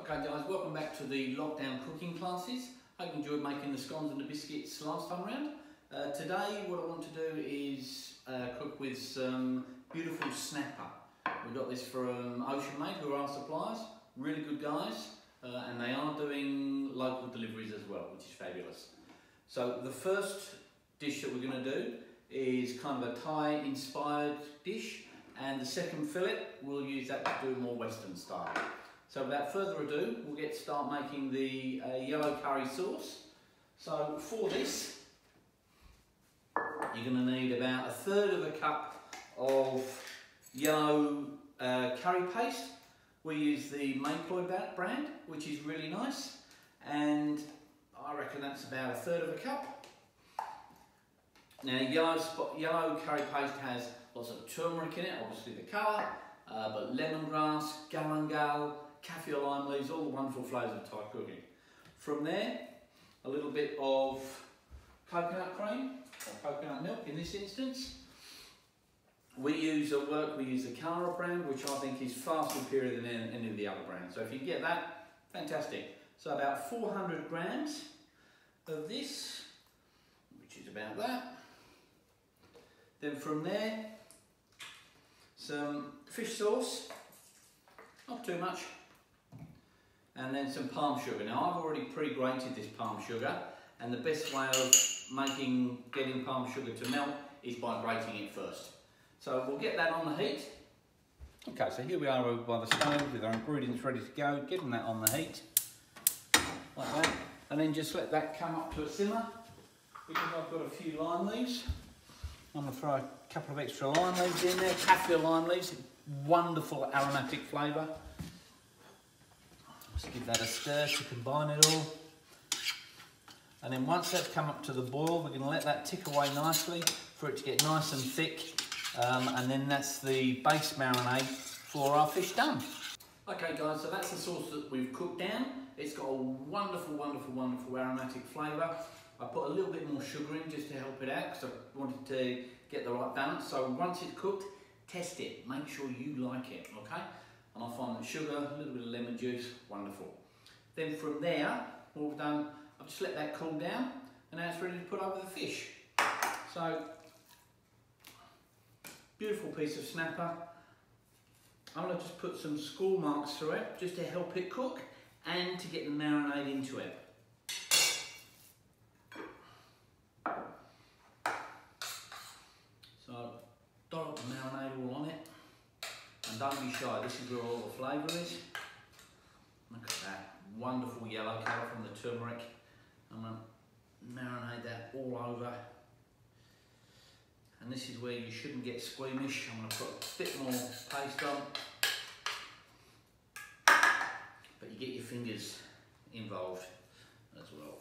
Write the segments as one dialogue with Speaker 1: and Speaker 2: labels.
Speaker 1: Okay guys, welcome back to the lockdown cooking classes. Hope you enjoyed making the scones and the biscuits last time around. Today what I want to do is cook with some beautiful snapper. We got this from Ocean Mate, who are our suppliers, really good guys, and they are doing local deliveries as well, which is fabulous. So the first dish that we're going to do is kind of a Thai inspired dish, and the second fillet we'll use that to do more Western style. So without further ado, we'll start making the yellow curry sauce. So for this, you're going to need about 1/3 of a cup of yellow curry paste. We use the Maypoi brand, which is really nice, and I reckon that's about 1/3 of a cup. Now yellow curry paste has lots of turmeric in it, obviously the colour, but lemongrass, galangal, kaffir lime leaves, all the wonderful flavours of Thai cooking. From there, a little bit of coconut cream, or coconut milk in this instance. We use the Cara brand, which I think is far superior than any of the other brands. So if you get that, fantastic. So about 400 grams of this, which is about that. Then from there, some fish sauce, not too much, and then some palm sugar. Now I've already pre-grated this palm sugar, and the best way of getting palm sugar to melt is by grating it first. So we'll get that on the heat. Okay, so here we are over by the stove with our ingredients ready to go, getting that on the heat, like that, and then just let that come up to a simmer, because I've got a few lime leaves. I'm going to throw a couple of extra lime leaves in there, kaffir lime leaves, wonderful aromatic flavour. Just give that a stir to combine it all. And then once that's come up to the boil, we're going to let that tick away nicely for it to get nice and thick. And then that's the base marinade for our fish done. Okay guys, so that's the sauce that we've cooked down. It's got a wonderful, wonderful, wonderful aromatic flavour. I put a little bit more sugar in just to help it out because I wanted to get the right balance. So once it's cooked, test it. Make sure you like it, okay? And I find that sugar, a little bit of lemon juice, wonderful. Then from there, what we've done, I've just let that cool down, and now it's ready to put over the fish. So, beautiful piece of snapper. I'm going to just put some score marks through it, just to help it cook, and to get the marinade into it. So, dollop the marinade all on it. And don't be shy, this is where all the flavour is. Look at that wonderful yellow colour from the turmeric. I'm going to marinate that all over. And this is where you shouldn't get squeamish. I'm going to put a bit more paste on. But you get your fingers involved as well.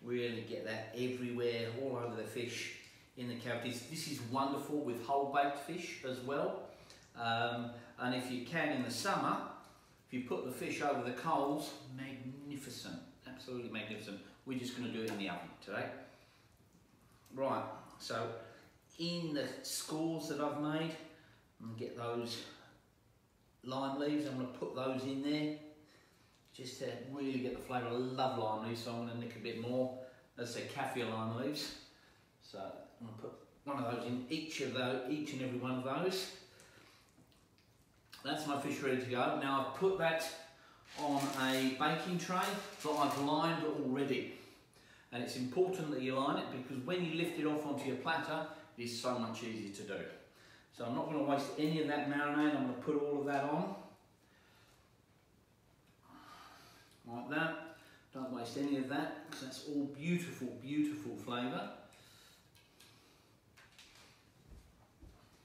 Speaker 1: Really get that everywhere, all over the fish, in the cavities. This is wonderful with whole baked fish as well. And if you can in the summer, if you put the fish over the coals, magnificent, absolutely magnificent. We're just going to do it in the oven today. Right, so in the scores that I've made, I'm going to get those lime leaves, I'm going to put those in there, just to really get the flavour. I love lime leaves, so I'm going to nick a bit more, as I say, kaffir lime leaves. So I'm going to put one of those in each and every one of those. That's my fish ready to go. Now I've put that on a baking tray that I've lined already. And it's important that you line it, because when you lift it off onto your platter, it is so much easier to do. So I'm not going to waste any of that marinade. I'm going to put all of that on. Like that. Don't waste any of that, because that's all beautiful, beautiful flavour.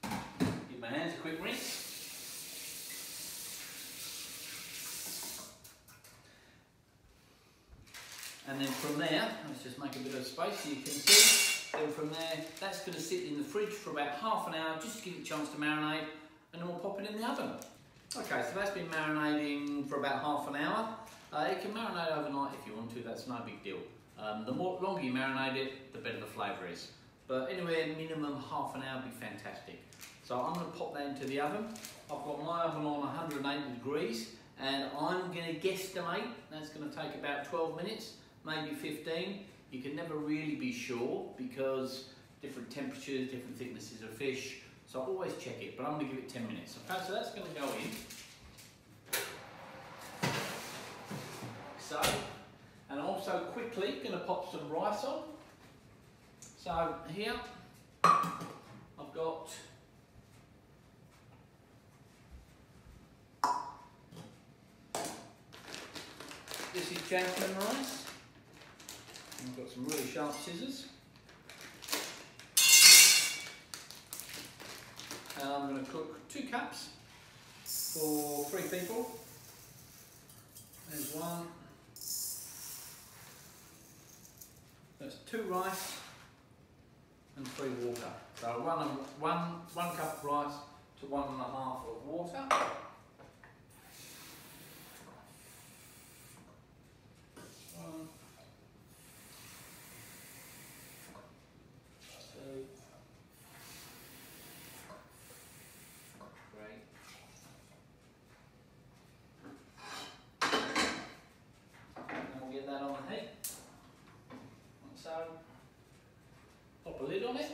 Speaker 1: Give my hands a quick rinse. And then from there, let's just make a bit of space so you can see. Then from there, that's going to sit in the fridge for about half an hour, just to give it a chance to marinate, and then we'll pop it in the oven. Okay, so that's been marinating for about half an hour. You can marinate overnight if you want to, that's no big deal. The longer you marinate it, the better the flavour is. But anywhere minimum half an hour would be fantastic. So I'm going to pop that into the oven. I've got my oven on 180 degrees, and I'm going to guesstimate that's going to take about 12 minutes, maybe 15. You can never really be sure because different temperatures, different thicknesses of fish. So always check it, but I'm going to give it 10 minutes. Okay, so that's going to go in. So, and also quickly going to pop some rice on. So here I've got this is jasmine rice. I've got some really sharp scissors. And I'm going to cook 2 cups for 3 people. There's 1. That's 2 rice and 3 water. So 1 cup of rice to 1.5 of water. Pop a lid on it.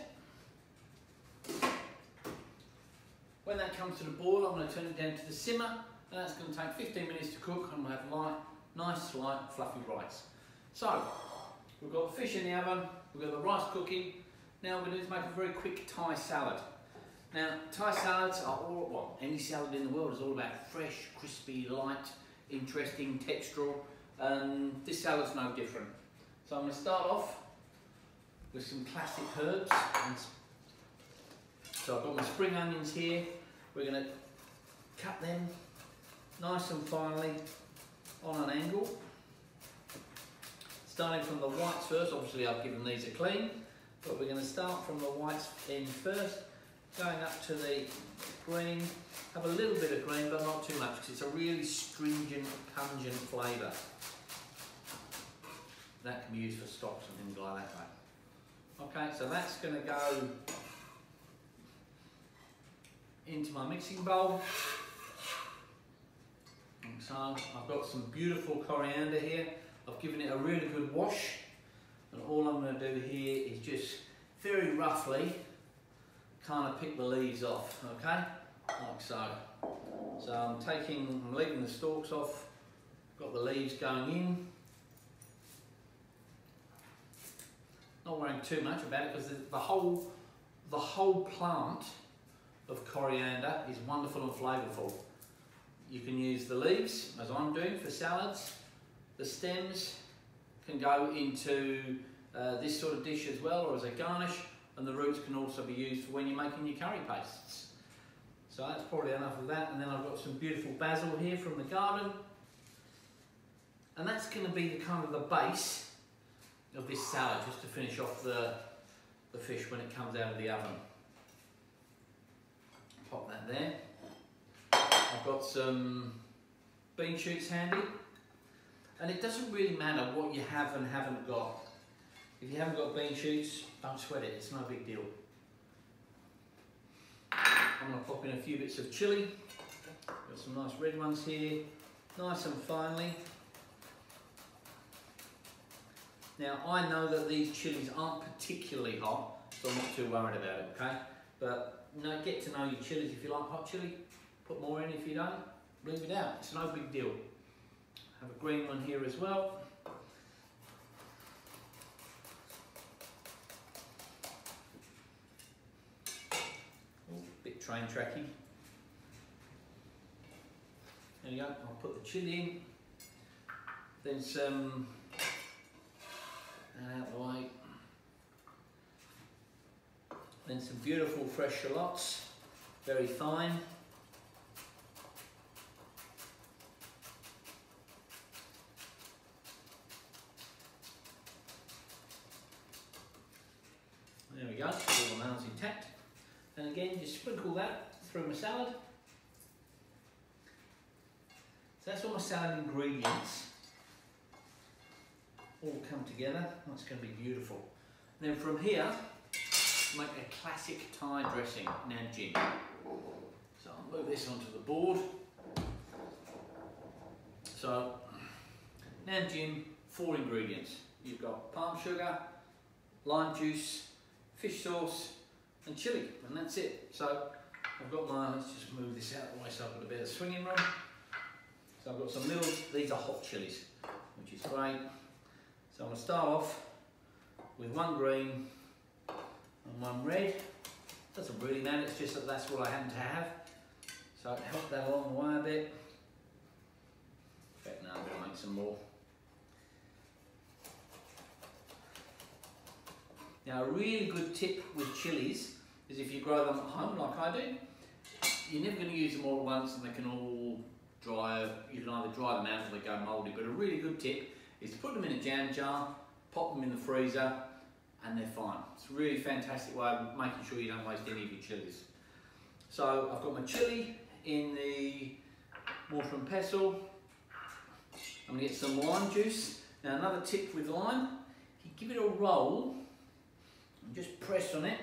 Speaker 1: When that comes to the boil, I'm going to turn it down to the simmer, and that's going to take 15 minutes to cook, and we'll have light, nice, light, fluffy rice. So, we've got the fish in the oven, we've got the rice cooking. Now we're going to make a very quick Thai salad. Now, Thai salads are all, well, any salad in the world is all about fresh, crispy, light, interesting, textural. This salad's no different. So I'm going to start off with some classic herbs. So I've got my spring onions here. We're going to cut them nice and finely on an angle. Starting from the whites first, obviously I've given these a clean, but we're going to start from the whites end first, going up to the green. Have a little bit of green, but not too much, because it's a really stringent, pungent flavour. That can be used for stocks and things like that. Okay, so that's going to go into my mixing bowl. And so I've got some beautiful coriander here. I've given it a really good wash, and all I'm going to do here is just very roughly kind of pick the leaves off, okay, like so. So I'm leaving the stalks off, got the leaves going in. Not worrying too much about it, because the whole plant of coriander is wonderful and flavourful. You can use the leaves, as I'm doing, for salads. The stems can go into this sort of dish as well, or as a garnish, and the roots can also be used for when you're making your curry pastes. So that's probably enough of that, and then I've got some beautiful basil here from the garden. And that's going to be the kind of the base of this salad, just to finish off the fish when it comes out of the oven. Pop that there. I've got some bean shoots handy, and it doesn't really matter what you have and haven't got. If you haven't got bean shoots, don't sweat it, it's no big deal. I'm going to pop in a few bits of chilli. Got some nice red ones here, nice and finely. Now, I know that these chilies aren't particularly hot, so I'm not too worried about it, okay? But get to know your chilies. If you like hot chili, put more in. If you don't, leave it out. It's no big deal. Have a green one here as well. Ooh, bit train tracky. There you go. I'll put the chili in. Then some. Out of the way. Then some beautiful fresh shallots, very fine. There we go, all the nails intact. And again, just sprinkle that through my salad. So that's all my salad ingredients all come together. That's going to be beautiful. And then from here, make a classic Thai dressing, Nam Jin. So I'll move this onto the board. So now Jim, 4 ingredients. You've got palm sugar, lime juice, fish sauce and chilli, and that's it. So I've got my, let's just move this out of the way so I've got a bit of swinging room. So I've got some little, these are hot chilies, which is great. So I'm going to start off with 1 green and 1 red. Doesn't really matter, it's just that that's what I happen to have. So help that along the way a bit. In fact, now I'm going to make some more. Now, a really good tip with chilies is if you grow them at home like I do, you're never going to use them all at once and they can all dry. You can either dry them out or they go mouldy, but a really good tip is to put them in a jam jar, pop them in the freezer, and they're fine. It's a really fantastic way of making sure you don't waste any of your chilies. So I've got my chili in the mortar and pestle. I'm going to get some lime juice. Now another tip with lime, if you give it a roll and just press on it,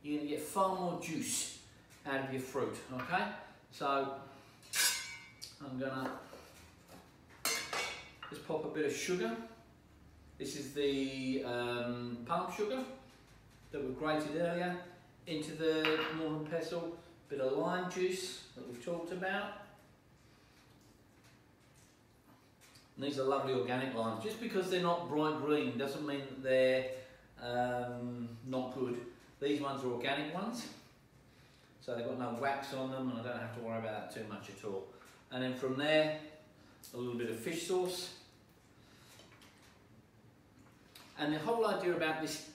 Speaker 1: you're going to get far more juice out of your fruit, okay? So I'm going to just pop a bit of sugar. This is the palm sugar that we grated earlier into the mortar and pestle. Bit of lime juice that we've talked about. And these are lovely organic limes. Just because they're not bright green doesn't mean that they're not good. These ones are organic ones, so they've got no wax on them and I don't have to worry about that too much at all. And then from there, a little bit of fish sauce. And the whole idea about this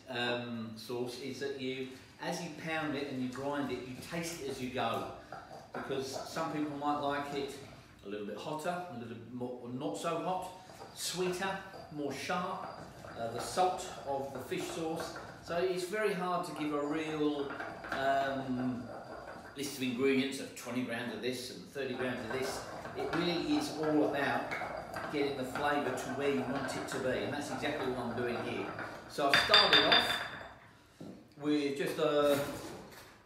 Speaker 1: sauce is that you, as you pound it and you grind it, you taste it as you go. Because some people might like it a little bit hotter, a little bit more, not so hot, sweeter, more sharp, the salt of the fish sauce. So it's very hard to give a real list of ingredients of 20 grams of this and 30 grams of this. It really is all about getting the flavour to where you want it to be, and that's exactly what I'm doing here. So I've started off with just a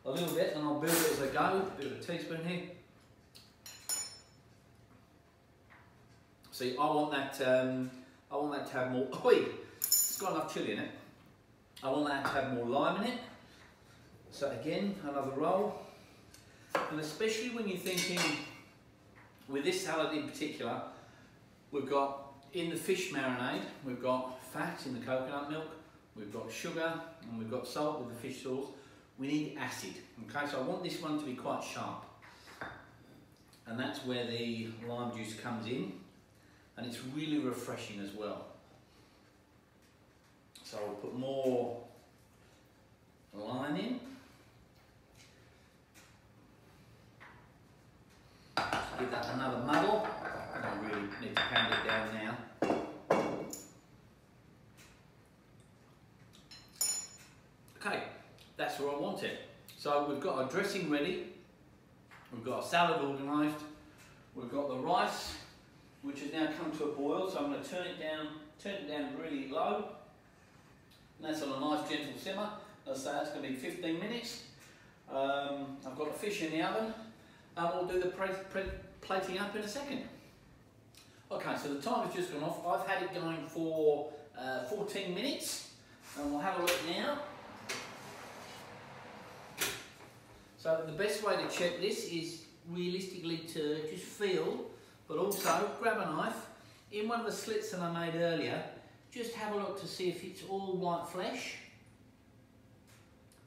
Speaker 1: little bit, and I'll build it as I go. A bit of a teaspoon here. See, I want that to have more. Oi, it's got enough chilli in it. I want that to have more lime in it. So again, another roll, and especially when you're thinking with this salad in particular, we've got in the fish marinade, we've got fat in the coconut milk, we've got sugar, and we've got salt with the fish sauce. We need acid, okay? So I want this one to be quite sharp. And that's where the lime juice comes in, and it's really refreshing as well. So I'll put more lime in. Just give that another muddle. I don't really need to pound it down now. Okay, that's where I want it. So we've got our dressing ready, we've got our salad organised, we've got the rice, which has now come to a boil, so I'm going to turn it down really low. And that's on a nice gentle simmer. As I say, that's going to be 15 minutes. I've got the fish in the oven, and we'll do the plating up in a second. Okay, so the time has just gone off. I've had it going for 14 minutes, and we'll have a look now. So the best way to check this is realistically to just feel, but also grab a knife. In one of the slits that I made earlier, just have a look to see if it's all white flesh.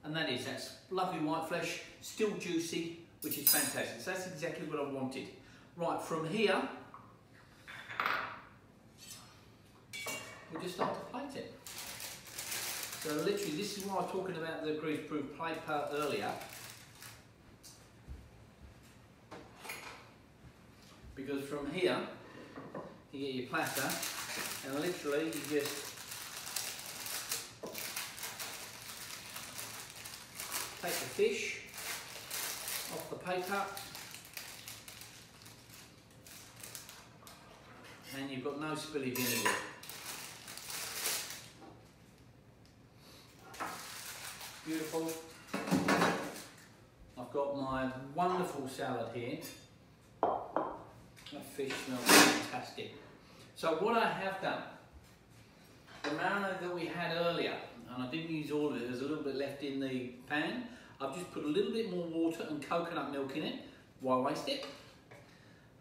Speaker 1: And that's lovely white flesh, still juicy, which is fantastic. So that's exactly what I wanted. Right, from here, we'll just start to plate it. So literally, this is why I was talking about the grease-proof plate part earlier. Because from here, you get your platter, and literally you just take the fish off the paper, and you've got no spillage anywhere. Beautiful. I've got my wonderful salad here. I fish smells fantastic. So what I have done, the marinade that we had earlier, and I didn't use all of it, there's a little bit left in the pan. I've just put a little bit more water and coconut milk in it. Why waste it?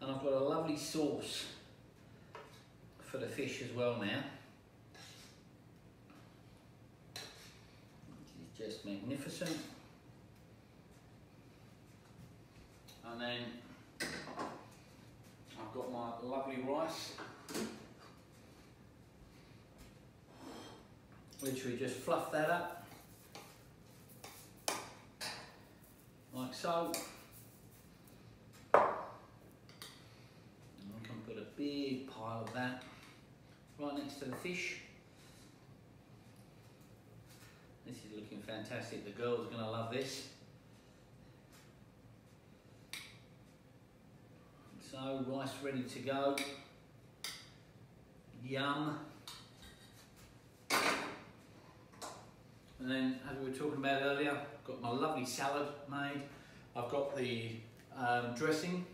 Speaker 1: And I've got a lovely sauce for the fish as well now. Which is just magnificent. And then I've got my lovely rice. Literally just fluff that up, like so. And I can put a big pile of that right next to the fish. This is looking fantastic. The girls are going to love this. So, rice ready to go. Yum. And then, as we were talking about earlier, I've got my lovely salad made. I've got the dressing,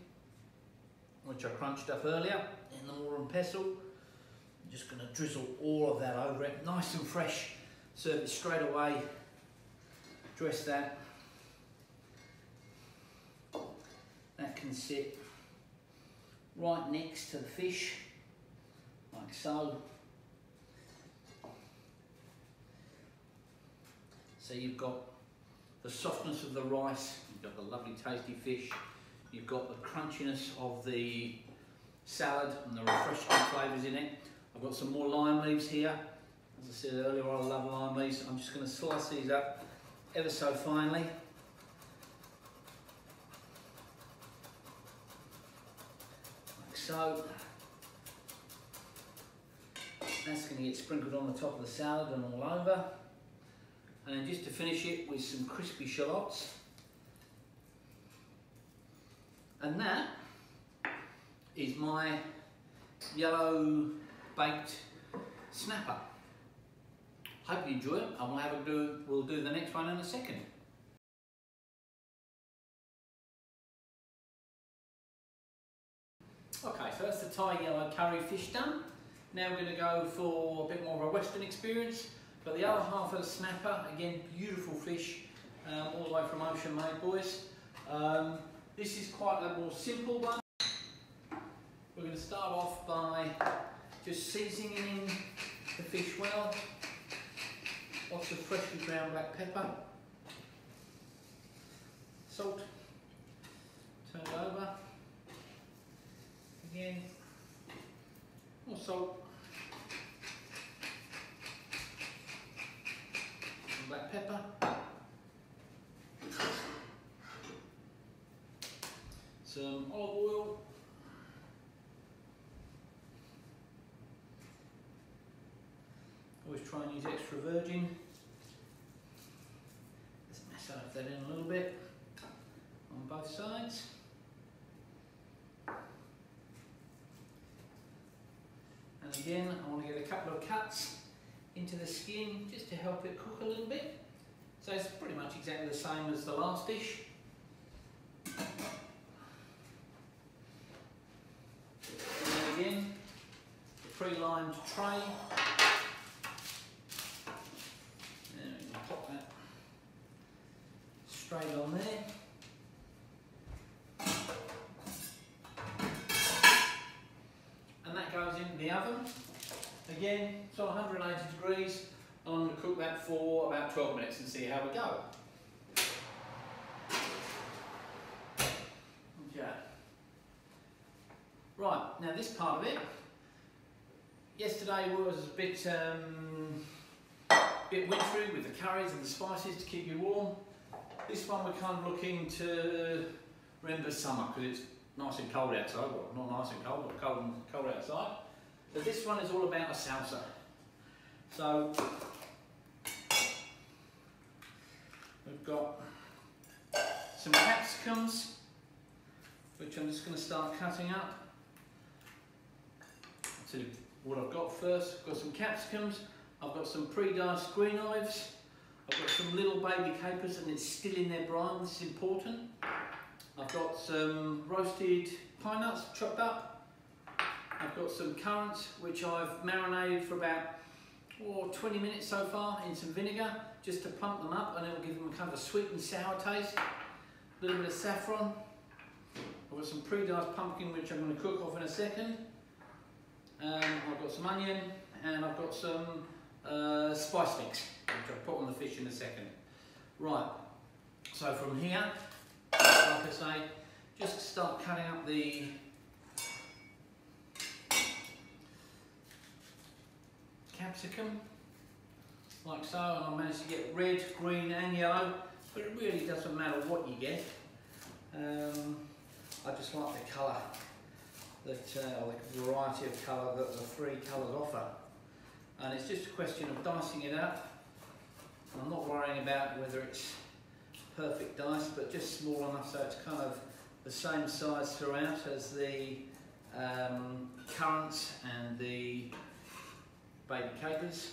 Speaker 1: which I crunched up earlier in the mortar and pestle. I'm just going to drizzle all of that over it, nice and fresh. Serve it straight away. Dress that. That can sit right next to the fish, like so. So you've got the softness of the rice, you've got the lovely tasty fish, you've got the crunchiness of the salad and the refreshing flavours in it. I've got some more lime leaves here. As I said earlier, I love lime leaves. I'm just going to slice these up ever so finely. Like so. That's going to get sprinkled on the top of the salad and all over. And then just to finish it with some crispy shallots. And that is my yellow baked snapper. Hope you enjoy it, and we'll do the next one in a second. Okay, so that's the Thai yellow curry fish done. Now we're going to go for a bit more of a Western experience. But the other half of the snapper, again, beautiful fish, all the way from Ocean Made, boys. This is quite a more simple one. We're going to start off by just seasoning the fish well. Lots of freshly ground black pepper. Salt. Turn it over. Again. More salt. Black pepper, some olive oil, always try and use extra virgin. Let's massage that in a little bit on both sides. And again, I want to get a couple of cuts into the skin just to help it cook a little bit. So it's pretty much exactly the same as the last dish. And again, the pre-limed tray. And we can pop that straight on there. And that goes into the oven. Again, it's on 180 degrees. I'm going to cook that for about 12 minutes and see how we go. Okay. Right, now this part of it, yesterday was a bit wintry with the curries and the spices to keep you warm. This one we're kind of looking to remember summer because it's nice and cold outside. Well, not nice and cold, but cold outside. So this one is all about a salsa. So we've got some capsicums, which I'm just going to start cutting up. So what I've got first, I've got some capsicums, I've got some pre-diced green olives, I've got some little baby capers and it's still in their brine, this is important. I've got some roasted pine nuts chopped up, I've got some currants which I've marinated for about 20 minutes so far in some vinegar, just to plump them up, and it will give them kind of a sweet and sour taste. A little bit of saffron. I've got some pre-diced pumpkin which I'm going to cook off in a second. I've got some onion, and I've got some spice mix which I'll put on the fish in a second. Right, so from here, like I say, just start cutting up the capsicum, like so, and I managed to get red, green and yellow, but it really doesn't matter what you get. I just like the colour, or the variety of colour that the three colours offer. And it's just a question of dicing it up. I'm not worrying about whether it's perfect dice, but just small enough so it's kind of the same size throughout as the currants and the baby capers.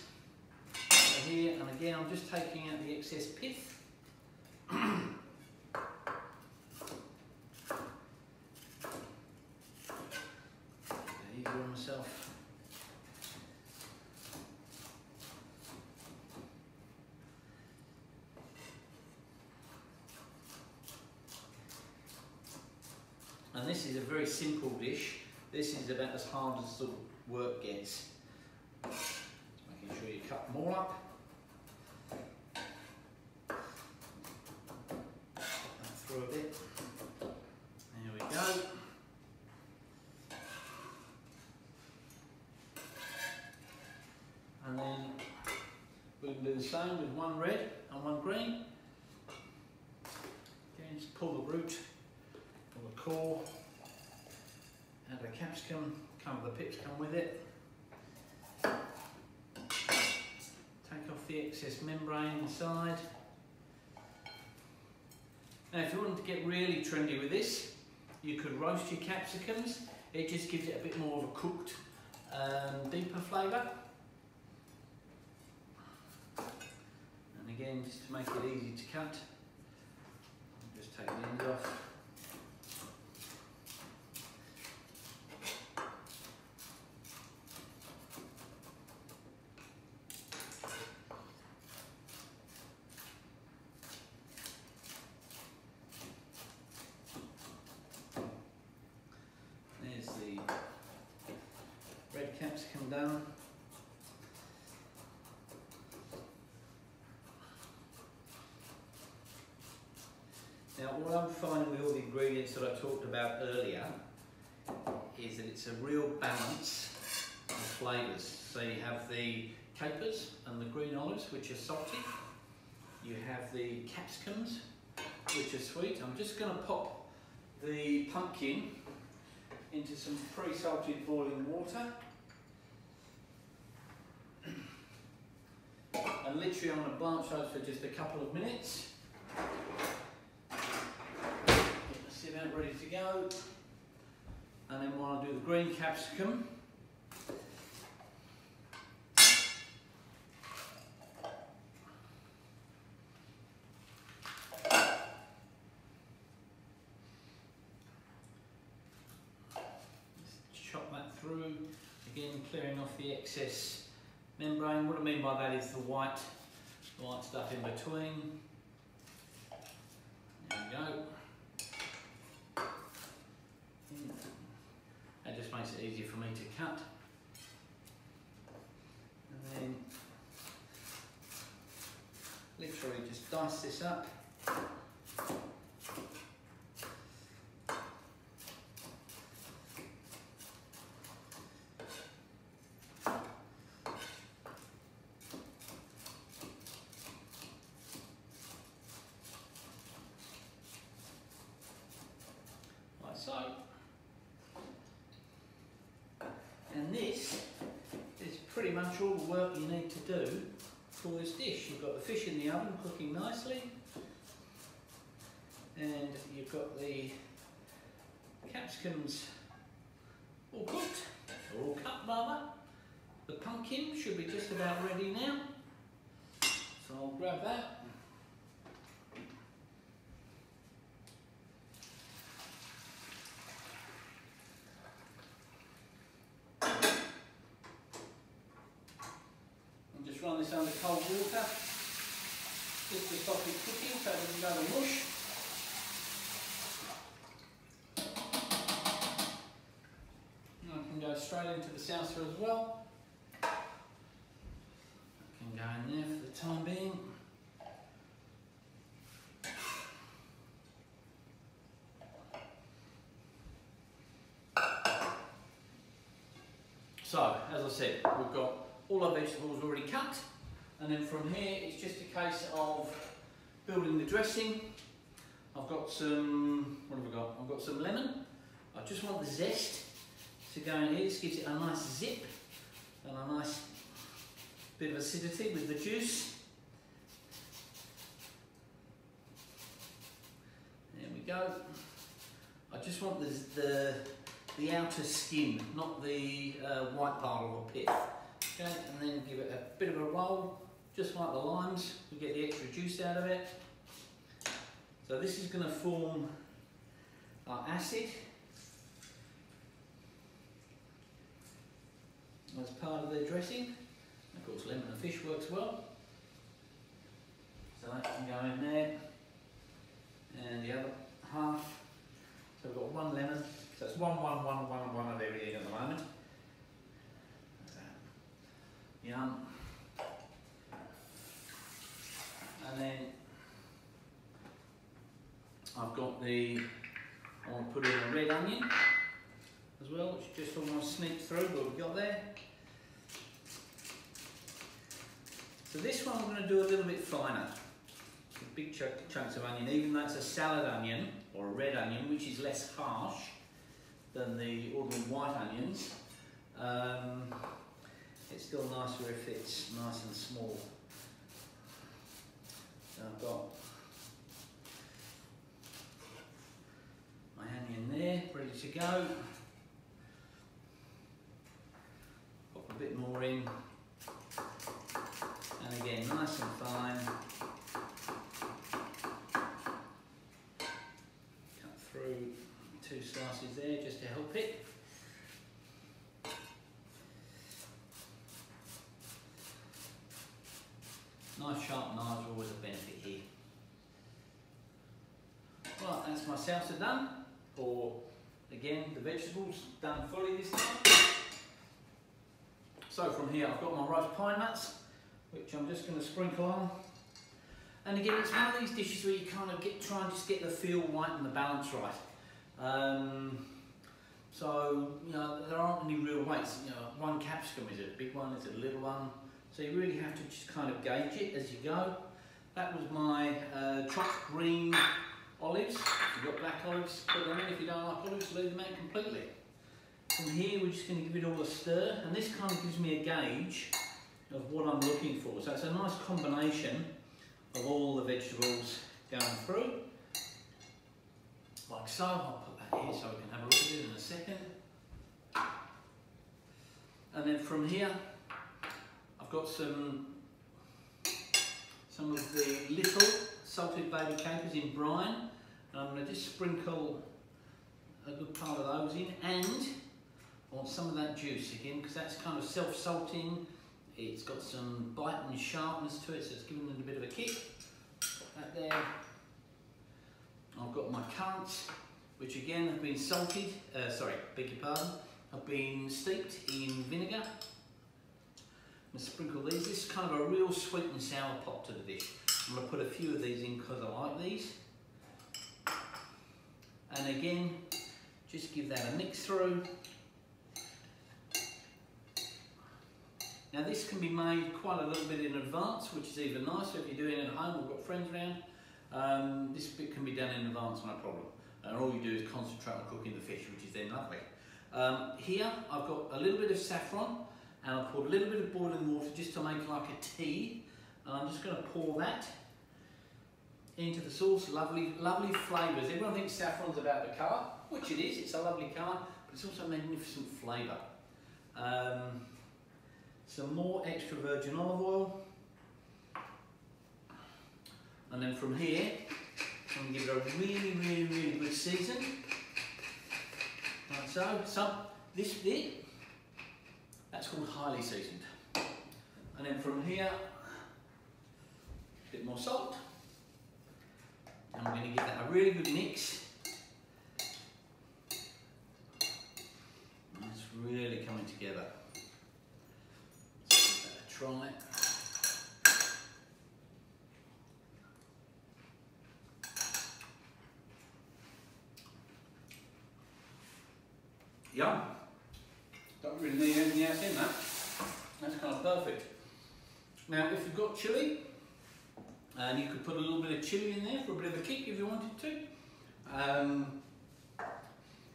Speaker 1: So here, and again, I'm just taking out the excess pith. Easier on myself. And this is a very simple dish. This is about as hard as the work gets. Making sure you cut them all up. Put that through a bit. There we go. And then we can do the same with one red and one green. Again, just pull the root or the core, add the capsicum, some of the pips come with it. Take off the excess membrane inside. Now if you wanted to get really trendy with this, you could roast your capsicums. It just gives it a bit more of a cooked, deeper flavour. And again, just to make it easy to cut, I'll just take the ends off. There's the red capsicum done. Now what I'm finding with all the ingredients that I talked about earlier is that it's a real balance of flavours. So you have the capers and the green olives, which are salty. You have the capsicums, which are sweet. I'm just going to pop the pumpkin into some pre-salted boiling water. And literally I'm going to blanch those for just a couple of minutes. Get the sieve out ready to go. And then when I do the green capsicum, chop that through, again clearing off the excess membrane. What I mean by that is the white stuff in between. There we go. That just makes it easier for me to cut. And then literally just dice this up. So, and this is pretty much all the work you need to do for this dish. You've got the fish in the oven cooking nicely, and you've got the capsicums all cooked, or all cut rather. The pumpkin should be just about ready now, so I'll grab that. this under cold water just to stop it cooking so it doesn't go to mush. And I can go straight into the saucer as well. I can go in there for the time being. So, as I said, we've got all our vegetables already cut, and then from here it's just a case of building the dressing. I've got some, what have I got? I've got some lemon. I just want the zest to go in here. This gives it a nice zip and a nice bit of acidity with the juice. There we go. I just want the outer skin, not the white part of a pith. Okay, and then give it a bit of a roll, just like the limes. We get the extra juice out of it. So this is going to form our acid as part of the dressing. Of course, lemon and fish works well. So that can go in there, and the other half. So we've got one lemon. So it's one of everything at the moment. Yum. And then I've got I want to put in a red onion as well, which just almost sneaks through, but we've got there. So this one I'm going to do a little bit finer. Big chunks of onion, even though it's a salad onion or a red onion, which is less harsh than the ordinary white onions. It's still nicer if it's nice and small. So I've got my onion there, ready to go. Pop a bit more in. And again, nice and fine. Cut through 2 slices there just to help it. Nice sharp knives are always a benefit here. Right, that's my salsa done. Or again, the vegetables done fully this time. So from here I've got my roast pine nuts, which I'm just going to sprinkle on. And again, it's one of these dishes where you kind of try and just get the feel right and the balance right. So, you know, there aren't any real weights. You know, one capsicum is a big one, it's a little one. So you really have to just kind of gauge it as you go. That was my chopped green olives. If you've got black olives, put them in. If you don't like olives, leave them out completely. From here, we're just going to give it all a stir, and this kind of gives me a gauge of what I'm looking for. So it's a nice combination of all the vegetables going through. Like so. I'll put that here so we can have a look at it in a second. And then from here, I've got some of the little salted baby capers in brine, and I'm going to just sprinkle a good part of those in, and I want some of that juice again because that's kind of self-salting. It's got some bite and sharpness to it, so it's giving it a bit of a kick. Put that there. I've got my currants, which again have been salted, beg your pardon, have been steeped in vinegar. I'm going to sprinkle these. This is kind of a real sweet and sour pop to the dish. I'm going to put a few of these in because I like these. And again, just give that a mix through. Now this can be made quite a little bit in advance, which is even nicer if you're doing it at home or got friends around. This bit can be done in advance, no problem. And all you do is concentrate on cooking the fish, which is then lovely. Here I've got a little bit of saffron, and I'll put a little bit of boiling water just to make like a tea. And I'm just going to pour that into the sauce. Lovely, lovely flavours. Everyone thinks saffron's about the colour, which it is. It's a lovely colour, but it's also a magnificent flavour. Some more extra virgin olive oil. And then from here, I'm going to give it a really, really, really good season. Like so. So this bit, that's called highly seasoned. And then from here, bit more salt. And we're going to give that a really good mix. It's really coming together. Let's give that a try. Yum. Don't really need anything else in that. That's kind of perfect. Now, if you've got chilli, and you could put a little bit of chilli in there for a bit of a kick if you wanted to.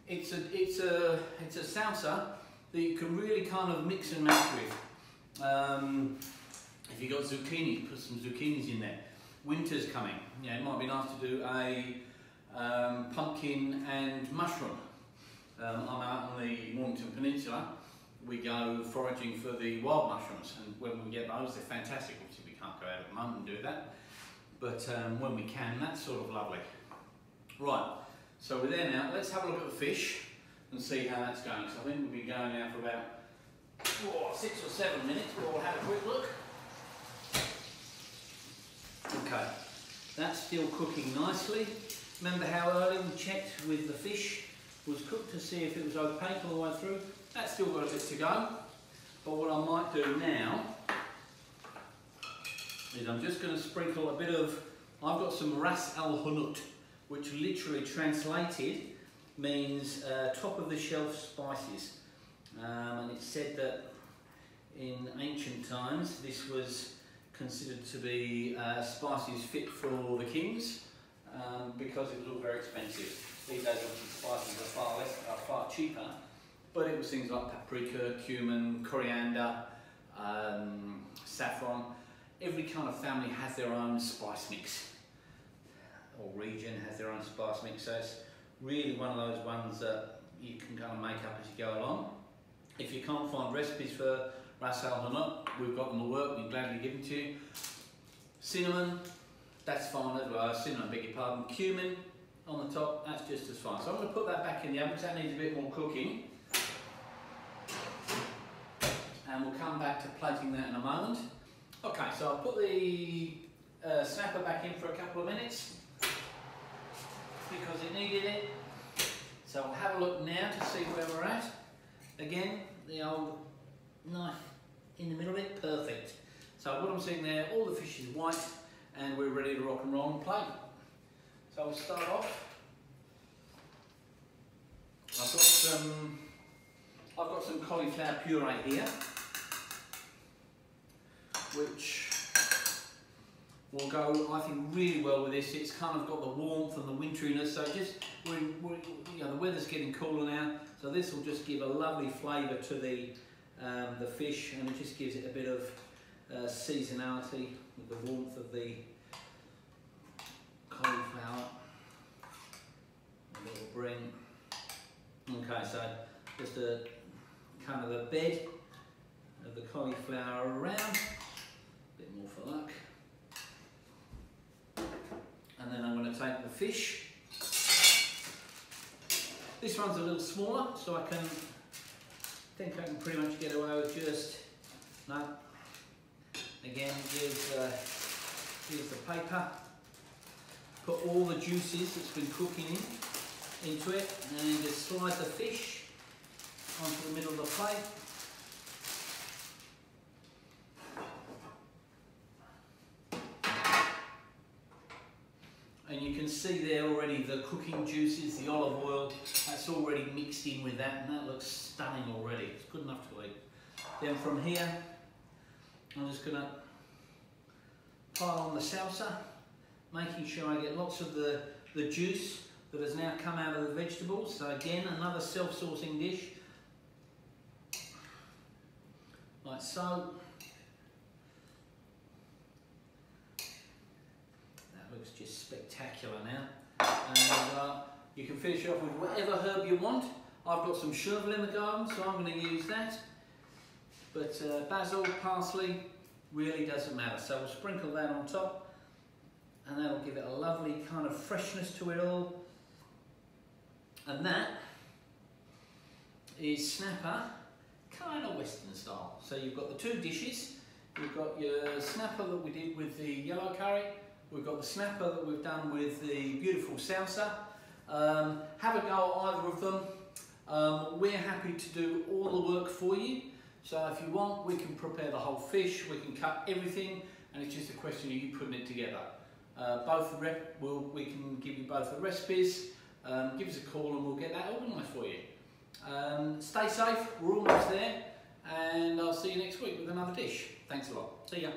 Speaker 1: It's a salsa that you can really kind of mix and match with. If you've got zucchini, put some zucchinis in there. Winter's coming. Yeah, it might be nice to do a pumpkin and mushroom. I'm out on the Mornington Peninsula. We go foraging for the wild mushrooms, and when we get those, they're fantastic. Obviously, we can't go out at the moment and do that, but when we can, that's sort of lovely. Right, so we're there now. Let's have a look at the fish and see how that's going. So I think we'll be going now for about 6 or 7 minutes, but we'll have a quick look. Okay, that's still cooking nicely. Remember how early we checked with the fish was cooked to see if it was opaque all the way through? That's still got a bit to go. But what I might do now is I'm just going to sprinkle a bit of, I've got some Ras Al Hanout, which literally translated means top of the shelf spices. And it's said that in ancient times this was considered to be spices fit for the kings because it was all very expensive. These days spices are far cheaper, but it was things like paprika, cumin, coriander, saffron. Every kind of family has their own spice mix, or region has their own spice mix, so it's really one of those ones that you can kind of make up as you go along. If you can't find recipes for Ras Al Hanout, we've got them at work, we gladly give them to you. Cinnamon, that's fine as well, cinnamon, beg your pardon. Cumin on the top, that's just as fine. So I'm going to put that back in the oven because that needs a bit more cooking. And we'll come back to plating that in a moment. Okay, so I'll put the snapper back in for a couple of minutes because it needed it. So we'll have a look now to see where we're at. Again, the old knife in the middle of it, perfect. So what I'm seeing there, all the fish is white and we're ready to rock and roll and plate. So we'll start off. I've got some cauliflower puree here, which will go, I think, really well with this. It's kind of got the warmth and the winteriness, so just you know, the weather's getting cooler now, so this will just give a lovely flavour to the fish, and it just gives it a bit of seasonality with the warmth of the cauliflower. A little bring. Okay, so just a kind of a bed of the cauliflower around. A bit more for luck. And then I'm going to take the fish. This one's a little smaller, so I think I can pretty much get away with just, no. Again, here's the paper. Put all the juices that's been cooking into it, and then just slide the fish onto the middle of the plate. And you can see there already the cooking juices, the olive oil, that's already mixed in with that, and that looks stunning already. It's good enough to eat. Then from here, I'm just going to pile on the salsa, making sure I get lots of the juice that has now come out of the vegetables. So again, another self-saucing dish, like so. That looks just spectacular now. And you can finish off with whatever herb you want. I've got some chervil in the garden, so I'm going to use that. But basil, parsley, really doesn't matter. So we'll sprinkle that on top, and that'll give it a lovely kind of freshness to it all. And that is snapper, kind of Western style. So you've got the two dishes. We've got your snapper that we did with the yellow curry. We've got the snapper that we've done with the beautiful salsa. Have a go at either of them. We're happy to do all the work for you. So if you want, we can prepare the whole fish, we can cut everything, and it's just a question of you putting it together. We can give you both the recipes. Give us a call and we'll get that organised for you. Stay safe, we're almost there, and I'll see you next week with another dish. Thanks a lot. See ya.